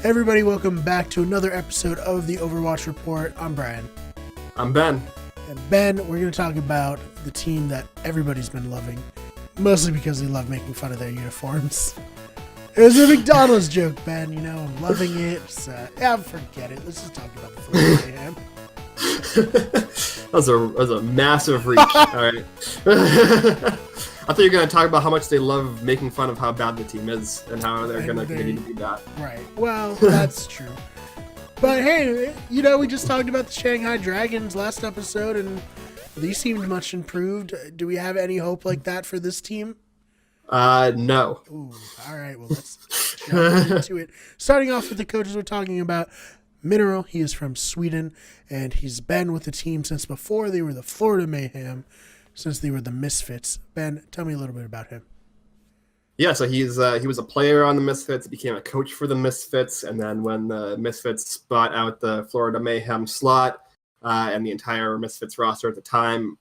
Everybody, welcome back to another episode of the Overwatch Report. I'm Brian. I'm Ben. And Ben, we're going to talk about the team that everybody's been loving, mostly because they love making fun of their uniforms. It was a McDonald's joke, Ben. You know, I'm loving it. So, forget it. Let's just talk about the Florida Mayhem. that was a massive reach. All right. I thought you were going to talk about how much they love making fun of how bad the team is and how they're going to continue to be bad. Right. Well, that's true. But hey, you know, we just talked about the Shanghai Dragons last episode, and these seemed much improved. Do we have any hope like that for this team? No. Ooh, all right. Well, let's jump into it. Starting off with the coaches we're talking about. Mineral, he is from Sweden, and he's been with the team since before they were the Florida Mayhem, since they were the Misfits. Ben, tell me a little bit about him. Yeah, so he was a player on the Misfits, became a coach for the Misfits, and then when the Misfits bought out the Florida Mayhem slot, and the entire Misfits roster at the time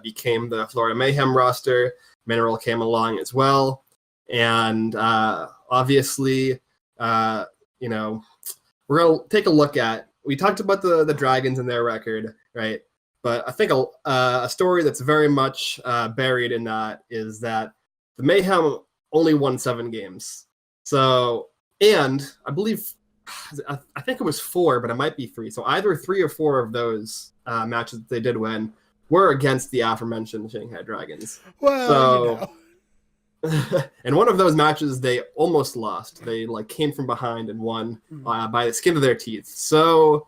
became the Florida Mayhem roster, Mineral came along as well, and obviously, you know, we're going to take a look at, we talked about the Dragons and their record, right? But I think a story that's very much buried in that is that the Mayhem only won 7 games. So, and I believe, I think it was 4, but it might be 3. So either 3 or 4 of those matches that they did win were against the aforementioned Shanghai Dragons. Well, so, you know. in one of those matches, they almost lost. They came from behind and won by the skin of their teeth. So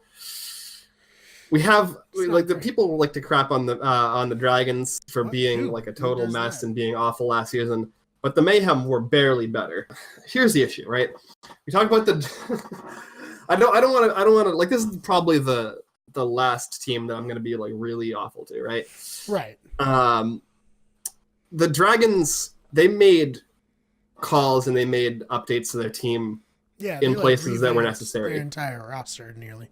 we have the people like to crap on the Dragons for being a total mess and being awful last season, but the Mayhem were barely better. Here's the issue, right? We talk about the. I don't want to this is probably the last team that I'm going to be really awful to, right? Right. The Dragons. They made calls and they made updates to their team in places that were necessary. Their entire roster, nearly.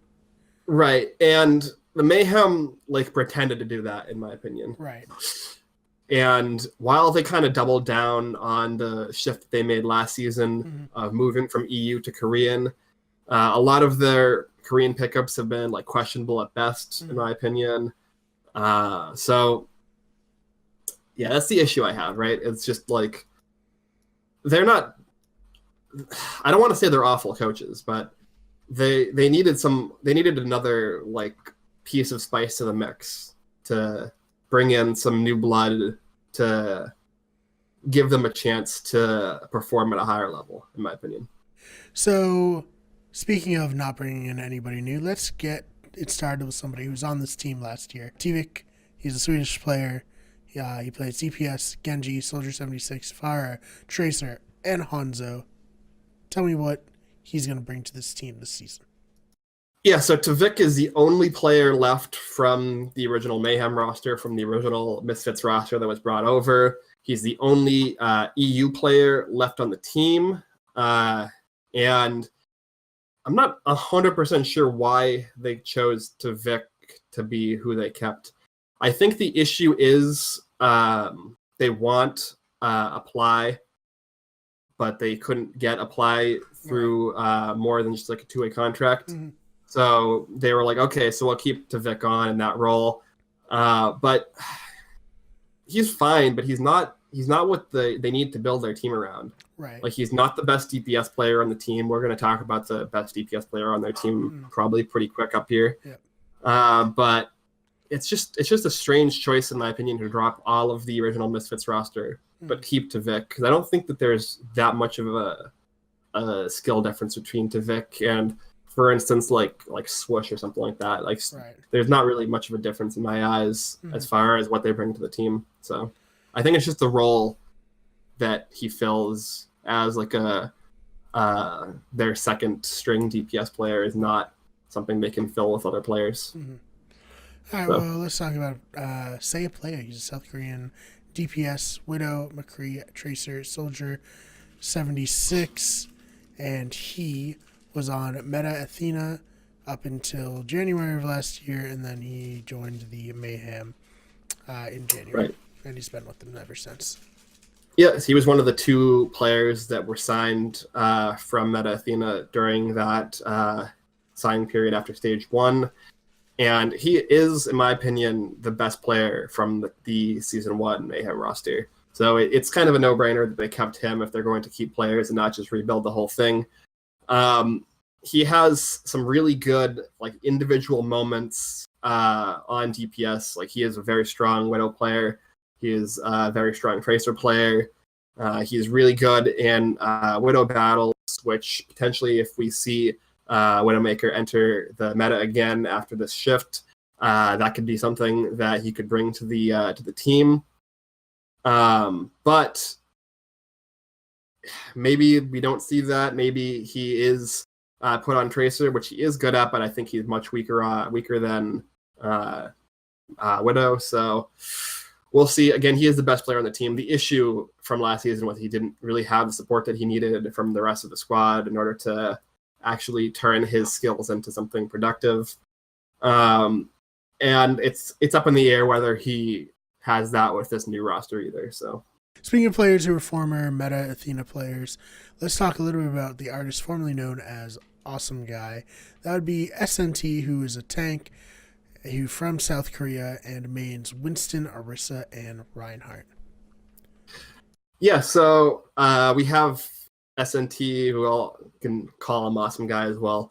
Right, and the Mayhem pretended to do that, in my opinion. Right. And while they kind of doubled down on the shift that they made last season of moving from EU to Korean, a lot of their Korean pickups have been questionable at best, in my opinion. So. Yeah, that's the issue I have, right? It's just they're not. I don't want to say they're awful coaches, but they needed another piece of spice to the mix to bring in some new blood to give them a chance to perform at a higher level, in my opinion. So, speaking of not bringing in anybody new, let's get it started with somebody who was on this team last year. Tivik, he's a Swedish player. He played CPS, Genji, Soldier 76, Farah, Tracer, and Hanzo. Tell me what he's going to bring to this team this season. Yeah, so Tivik is the only player left from the original Mayhem roster, from the original Misfits roster that was brought over. He's the only EU player left on the team. And I'm not 100% sure why they chose Tivik to be who they kept. I think the issue is they want Apply, but they couldn't get Apply through more than just a 2-way contract. Mm-hmm. So they were okay, so we'll keep Tivik on in that role. But he's fine, but he's not what they need to build their team around. Right. He's not the best DPS player on the team. We're going to talk about the best DPS player on their team probably pretty quick up here. Yeah. But it's just a strange choice, in my opinion, to drop all of the original Misfits roster, but keep Tivik, because I don't think that there's that much of a skill difference between Tivik and, for instance, like Swoosh or something like that. There's not really much of a difference in my eyes as far as what they bring to the team. So I think it's just the role that he fills as their second string DPS player is not something they can fill with other players. Mm-hmm. All right, well, let's talk about Saya Playa. He's a South Korean DPS, Widow, McCree, Tracer, Soldier 76, and he was on Meta Athena up until January of last year, and then he joined the Mayhem in January. Right. And he's been with them ever since. Yes, he was one of the 2 players that were signed from Meta Athena during that signing period after stage 1. And he is, in my opinion, the best player from the Season 1 Mayhem roster. So it's kind of a no-brainer that they kept him if they're going to keep players and not just rebuild the whole thing. He has some really good like individual moments on DPS. Like he is a very strong Widow player. He is a very strong Tracer player. He's really good in Widow battles, which potentially if we see Widowmaker enter the meta again after this shift, that could be something that he could bring to the team. But maybe we don't see that. Maybe he is put on Tracer, which he is good at, but I think he's much weaker than Widow. So we'll see. Again, he is the best player on the team. The issue from last season was he didn't really have the support that he needed from the rest of the squad in order to actually turn his skills into something productive. And it's up in the air whether he has that with this new roster either. So, speaking of players who are former Meta Athena players, let's talk a little bit about the artist formerly known as Awesome Guy. That would be SNT, who is a tank who from South Korea and mains Winston, Orisa, and Reinhardt. Yeah, so we have SNT, who all can call him Awesome Guy as well,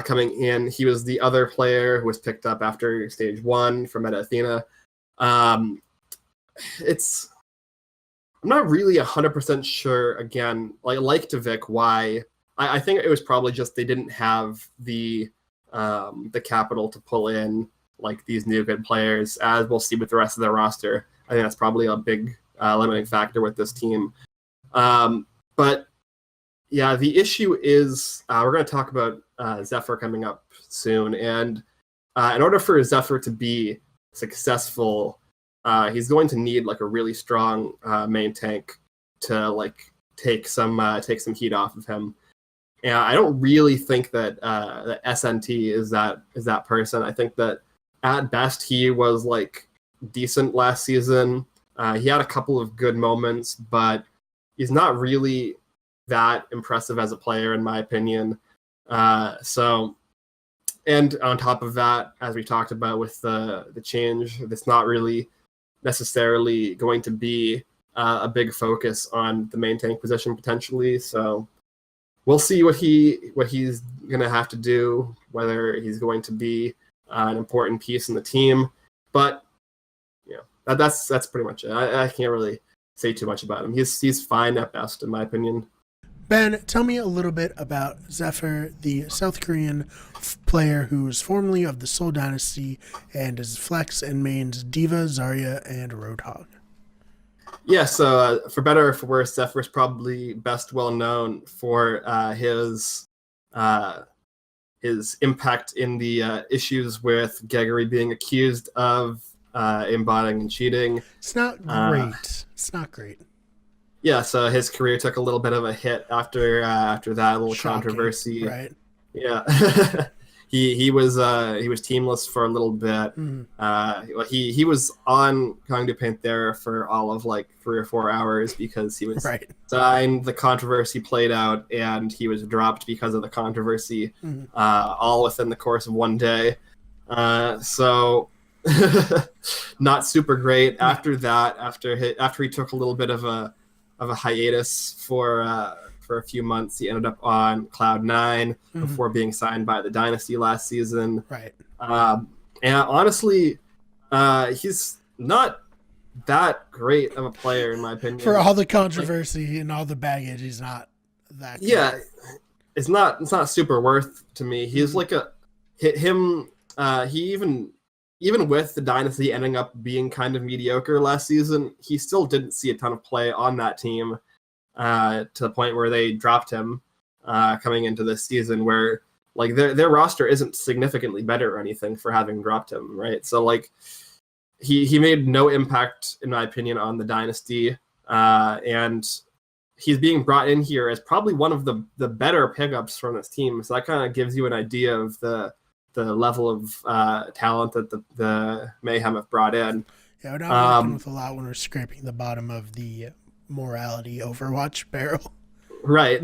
coming in. He was the other player who was picked up after stage 1 from Meta Athena. I'm not really 100% sure, again, like to Vic, why. I think it was probably just they didn't have the capital to pull in like these new good players, as we'll see with the rest of their roster. I think that's probably a big limiting factor with this team. But yeah, the issue is we're going to talk about Zephyr coming up soon, and in order for Zephyr to be successful, he's going to need like a really strong main tank to like take some heat off of him. And I don't really think that that SNT is that person. I think that at best he was like decent last season. He had a couple of good moments, but he's not really that impressive as a player, in my opinion. So, and on top of that, as we talked about with the change, it's not really necessarily going to be a big focus on the main tank position potentially. So we'll see what he's going to have to do, whether he's going to be an important piece in the team. But you know, that's pretty much it. I can't really say too much about him. He's fine at best, in my opinion. Ben, tell me a little bit about Zephyr, the South Korean player who was formerly of the Seoul Dynasty and is flex and mains Diva, Zarya, and Roadhog. Yeah, so for better or for worse, Zephyr's probably best well known for his impact in the issues with Gregory being accused of imbotting and cheating. It's not great. It's not great. Yeah, so his career took a little bit of a hit after that little Shocking, controversy. right? Yeah, he was teamless for a little bit. He was on Kong de Panthera for all of like 3 or 4 hours because he was signed. The controversy played out, and he was dropped because of the controversy, all within the course of one day. So not super great. After that, after he took a little bit of a hiatus for a few months, he ended up on Cloud9 before being signed by the Dynasty last season. Right. And honestly, he's not that great of a player, in my opinion. For all the controversy and all the baggage, he's not that good. Yeah, it's not super worth to me. He's like he even with the Dynasty ending up being kind of mediocre last season, he still didn't see a ton of play on that team to the point where they dropped him coming into this season, where like their roster isn't significantly better or anything for having dropped him, right? So like he made no impact, in my opinion, on the Dynasty, and he's being brought in here as probably one of the better pickups from this team. So that kind of gives you an idea of the level of talent that the Mayhem have brought in. Yeah, we're not working with a lot when we're scraping the bottom of the morality Overwatch barrel. Right.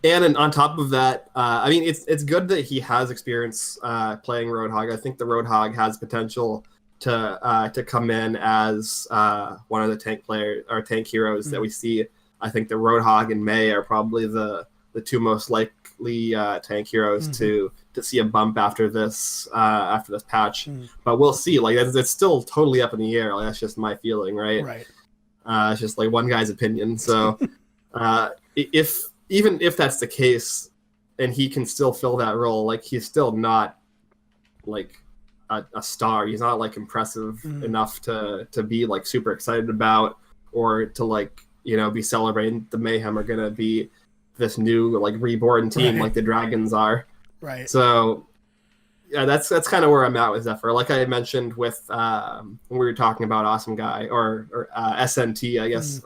And on top of that, I mean, it's good that he has experience playing Roadhog. I think the Roadhog has potential to come in as one of the tank heroes that we see. I think the Roadhog and May are probably the two most likely tank heroes to see a bump after this patch. But we'll see. Like it's still totally up in the air. Like that's just my feeling, right? Right. It's just like one guy's opinion. So if that's the case, and he can still fill that role, like he's still not like a star. He's not like impressive enough to be like super excited about, or to like, you know, be celebrating the Mayhem are gonna be this new like reborn team like the Dragons are. Right. So yeah, that's kind of where I'm at with Zephyr. Like I mentioned with when we were talking about Awesome Guy or SNT, I guess.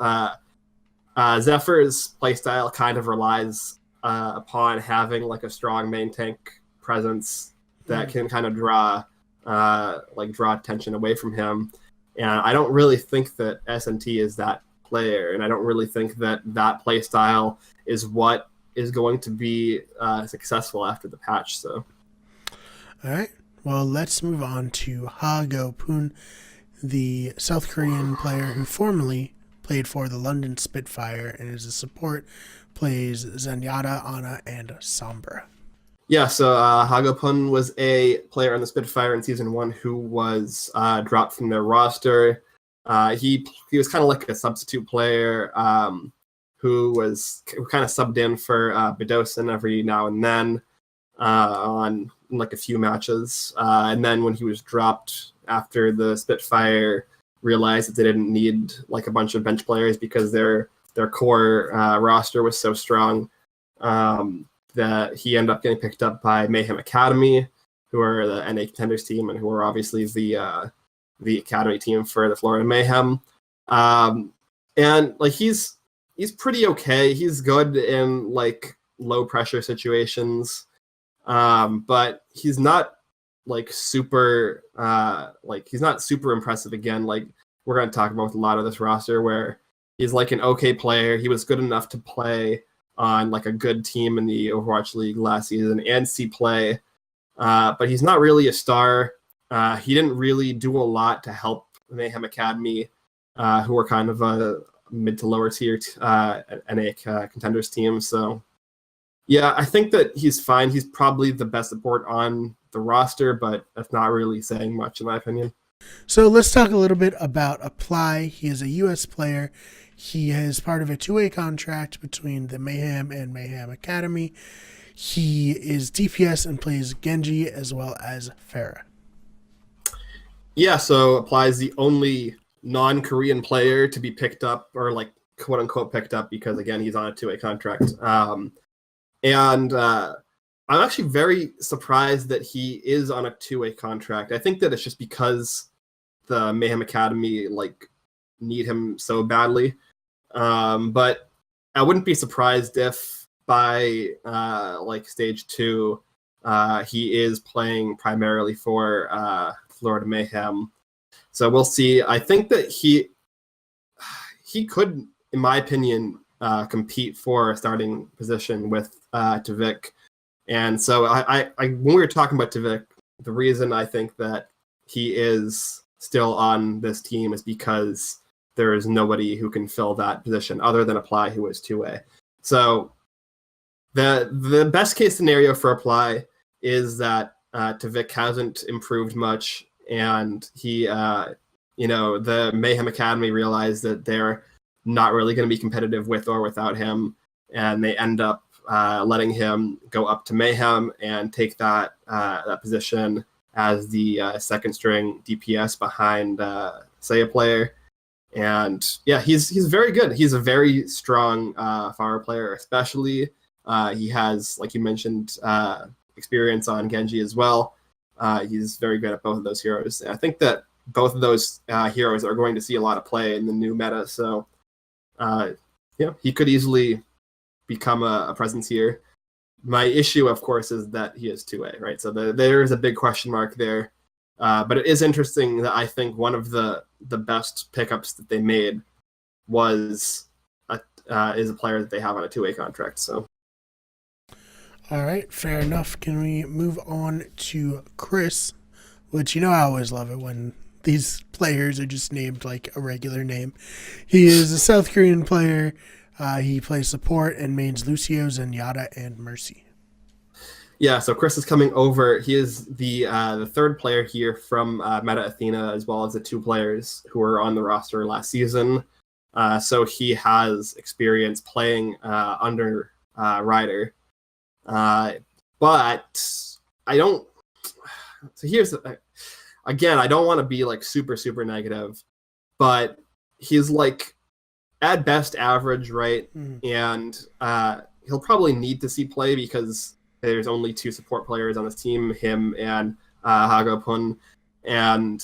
Zephyr's playstyle kind of relies upon having like a strong main tank presence that can kind of draw attention away from him. And I don't really think that SNT is that player, and I don't really think that playstyle is what is going to be successful after the patch. So, all right. Well, let's move on to Ha Go-Poon, the South Korean player who formerly played for the London Spitfire and is a support, plays Zenyatta, Ana, and Sombra. Yeah, so Ha Go-Poon was a player on the Spitfire in Season 1 who was dropped from their roster. He was kind of like a substitute player who kind of subbed in for Bedosin every now and then on like a few matches. And then when he was dropped after the Spitfire realized that they didn't need like a bunch of bench players because their core roster was so strong, that he ended up getting picked up by Mayhem Academy, who are the NA Contenders team and who are obviously the academy team for the Florida Mayhem. And like he's pretty okay. He's good in like low pressure situations, but he's not like super he's not super impressive. Again, like we're going to talk about with a lot of this roster, where he's like an okay player. He was good enough to play on like a good team in the Overwatch League last season and see play, but he's not really a star. He didn't really do a lot to help Mayhem Academy, who are kind of a mid to lower tier NA Contenders team. So yeah, I think that he's fine. He's probably the best support on the roster, but that's not really saying much in my opinion. So let's talk a little bit about Apply. He is a U.S. player. He is part of a two-way contract between the Mayhem and Mayhem Academy. He is DPS and plays Genji as well as Pharah. Yeah, so Apply is the only non-Korean player to be picked up, or like quote-unquote picked up, because again, he's on a two-way contract. And I'm actually very surprised that he is on a two-way contract. I think that it's just because the Mayhem Academy like need him so badly. But I wouldn't be surprised if by like stage 2, he is playing primarily for Florida Mayhem. So we'll see. I think that he could, in my opinion, compete for a starting position with Tvik. And so I when we were talking about Tvik, the reason I think that he is still on this team is because there is nobody who can fill that position other than Apply, who is 2A. So the best case scenario for Apply is that Tvik hasn't improved much, and he the Mayhem Academy realized that they're not really going to be competitive with or without him, and they end up letting him go up to Mayhem and take that position as the second string DPS behind Saya player. And yeah, he's very good. He's a very strong Pharah player, especially. He has, like you mentioned, experience on Genji as well. He's very good at both of those heroes. And I think that both of those heroes are going to see a lot of play in the new meta. So he could easily become a presence here. My issue, of course, is that he is 2A, right? So there is a big question mark there. But it is interesting that I think one of the best pickups that they made is a player that they have on a 2-way contract. So. All right, fair enough. Can we move on to Chris? Which, I always love it when these players are just named like a regular name. He is a South Korean player. He plays support and mains Lucio, Zenyatta, and Mercy. Yeah, so Chris is coming over. He is the third player here from Meta Athena, as well as the 2 players who were on the roster last season. So he has experience playing under Ryder. But I don't. So here's again, I don't want to be like super, super negative, but he's like at best average, right? And he'll probably need to see play because there's only 2 support players on this team, him and Hagopun, and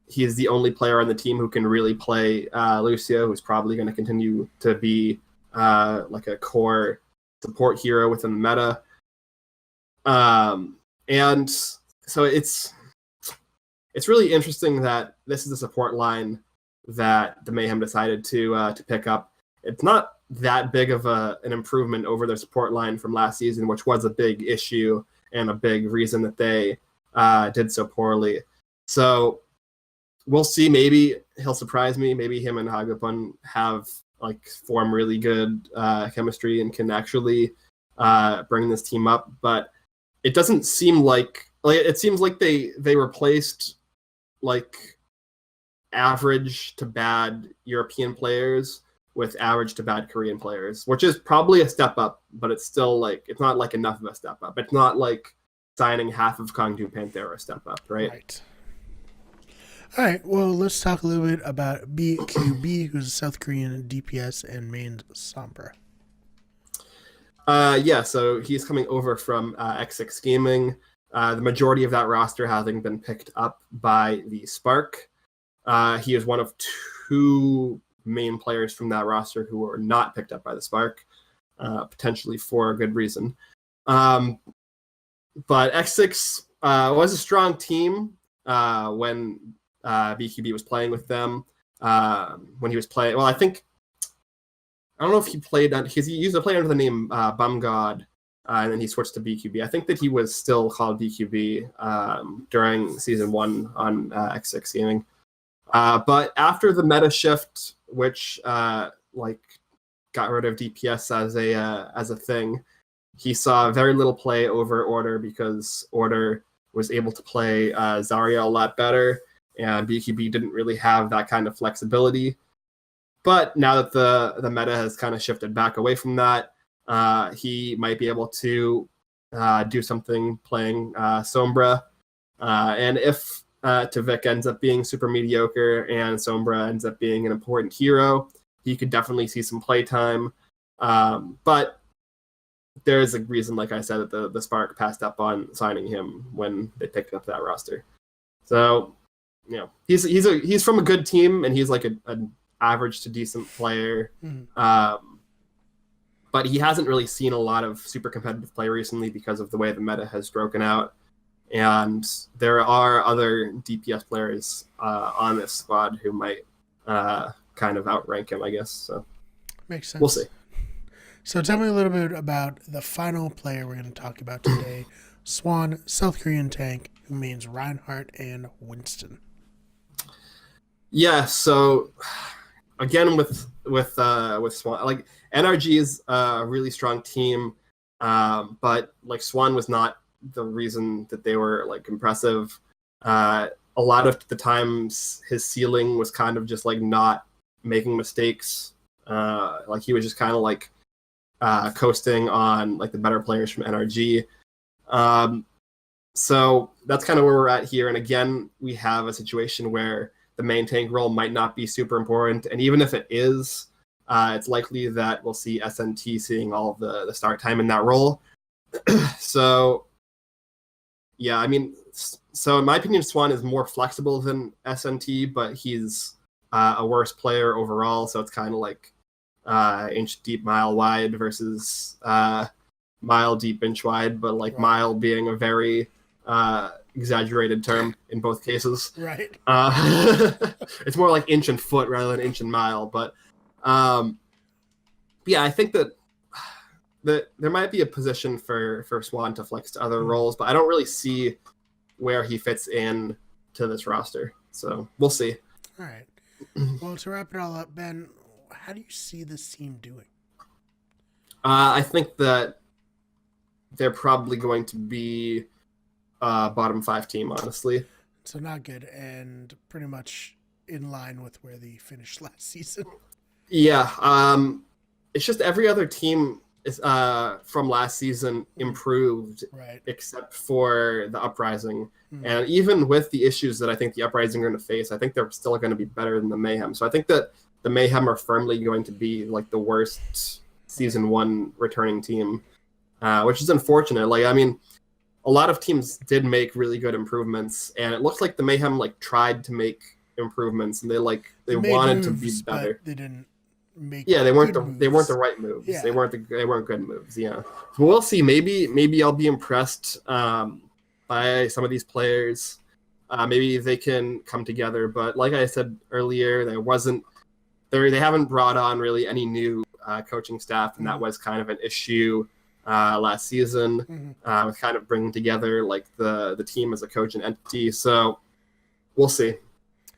he's the only player on the team who can really play Lucio, who's probably going to continue to be like a core support hero within the meta. And so it's really interesting that this is a support line that the Mayhem decided to pick up. It's not that big of an improvement over their support line from last season, which was a big issue and a big reason that they did so poorly. So we'll see. Maybe he'll surprise me. Maybe him and Hagopun form really good chemistry and can actually bring this team up. But it doesn't seem like it seems like they replaced like average to bad European players with average to bad Korean players, which is probably a step up, but it's still it's not like enough of a step up. It's not like signing half of Kangdu Panthera a step up, right? All right, well, let's talk a little bit about BQB, who's a South Korean DPS and mains Sombra. Yeah, so he's coming over from X6 Gaming. The majority of that roster having been picked up by the Spark. He is one of 2 main players from that roster who were not picked up by the Spark, potentially for a good reason. But X6 was a strong team when BQB was playing with them. When he was playing, well, I don't know if he played because he used to play under the name Bumgod, and then he switched to BQB. I think that he was still called BQB during season 1 on X6 Gaming. But after the meta shift, which got rid of DPS as a thing, he saw very little play over Order because Order was able to play Zarya a lot better, and BQB didn't really have that kind of flexibility. But now that the meta has kind of shifted back away from that, he might be able to do something playing Sombra. And if Tavik ends up being super mediocre and Sombra ends up being an important hero, he could definitely see some playtime. But there's a reason, like I said, that the Spark passed up on signing him when they picked up that roster. So, he's from a good team, and he's like an average to decent player. But he hasn't really seen a lot of super competitive play recently because of the way the meta has broken out. And there are other DPS players on this squad who might kind of outrank him, I guess. So makes sense. We'll see. So tell me a little bit about the final player we're going to talk about today. Swan, South Korean tank, who means Reinhardt and Winston. Yeah, so again with Swan, NRG is a really strong team, but Swan was not the reason that they were impressive. A lot of the times his ceiling was kind of just not making mistakes. He was just kind of coasting on the better players from NRG. So that's kind of where we're at here. And again, we have a situation where the main tank role might not be super important, and even if it is, it's likely that we'll see SNT seeing all of the start time in that role. So yeah, I mean, so in my opinion, Swan is more flexible than SNT, but he's a worse player overall. So it's kind of inch deep, mile wide versus mile deep, inch wide, but right. Mile being a very exaggerated term in both cases. Right. It's more like inch and foot rather than inch and mile. But Yeah, I think that there might be a position for Swan to flex to other roles, but I don't really see where he fits in to this roster. So we'll see. All right. Well, to wrap it all up, Ben, how do you see this team doing? I think that they're probably going to be bottom 5 team, honestly. So not good, and pretty much in line with where they finished last season. Yeah, it's just every other team is, from last season improved, Right. except for the Uprising. And even with the issues that I think the Uprising are going to face, I think they're still going to be better than the Mayhem. So I think that the Mayhem are firmly going to be like the worst season 1 returning team, which is unfortunate. Like, I mean, a lot of teams did make really good improvements, and it looks like the Mayhem like tried to make improvements, and they wanted to be better. But they didn't make. Yeah, they weren't good they weren't the moves. right moves. Yeah. They weren't good moves. Yeah, but we'll see. Maybe I'll be impressed by some of these players. Maybe they can come together. But like I said earlier, they haven't brought on really any new coaching staff, and that was kind of an issue last season with kind of bringing together like the team as a coach and entity. So we'll see.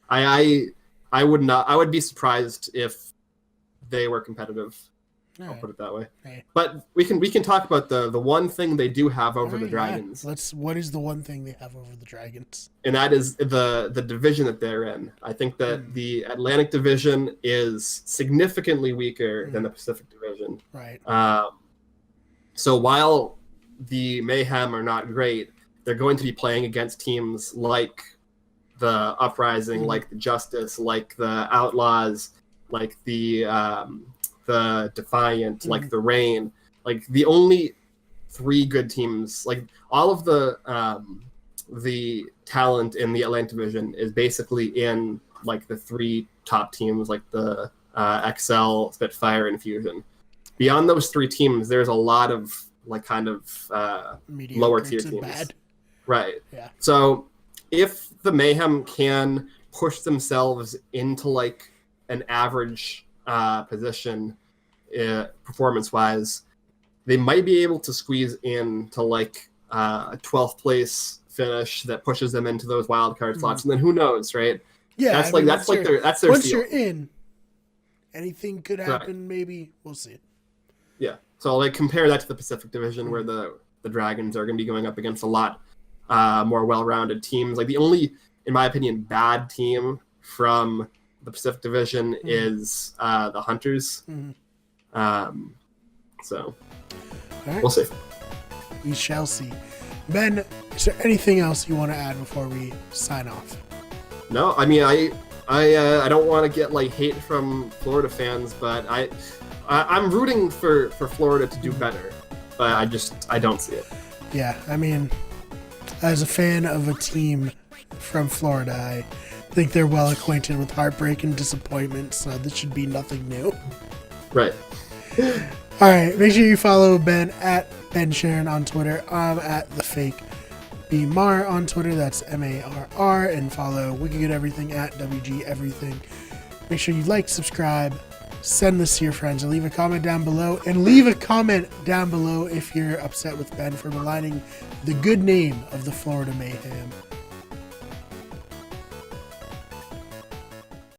I would be surprised if they were competitive. I'll put it that way. Right. But we can talk about the one thing they do have over the Dragons. What is the one thing they have over the Dragons? And that is the division that they're in. I think that the Atlantic Division is significantly weaker than the Pacific Division. Right. So while the Mayhem are not great, they're going to be playing against teams like the Uprising, like the Justice, like the Outlaws, like the Defiant, like the Reign. Like the only 3 good teams, like all of the talent in the Atlantic Division is basically in like the 3 top teams, like the XL, Spitfire, and Fusion. Beyond those 3 teams, there's a lot of like kind of lower tier teams. Bad. Right. Yeah. So if the Mayhem can push themselves into like an average position performance-wise, they might be able to squeeze in to like a 12th place finish that pushes them into those wild card slots, and then who knows, right? Yeah, that's their once seal. you're in, anything could happen. Right. Maybe we'll see. Yeah, so like compare that to the Pacific Division, where the Dragons are going to be going up against a lot more well-rounded teams. Like the only, in my opinion, bad team from the Pacific Division is the Hunters. So we'll see. We shall see. Ben, is there anything else you want to add before we sign off? No, I mean I don't want to get like hate from Florida fans, but I'm rooting for Florida to do better, but I don't see it. Yeah, I mean, as a fan of a team from Florida, I think they're well acquainted with heartbreak and disappointment, so this should be nothing new. Right. All right, make sure you follow Ben at Ben Sharon on Twitter. I'm at the fake BMar on Twitter. That's MARR, and follow WickedGoodEverything at WGEverything. Make sure you like, subscribe, send this to your friends, and leave a comment down below. And leave a comment down below if you're upset with Ben for maligning the good name of the Florida Mayhem.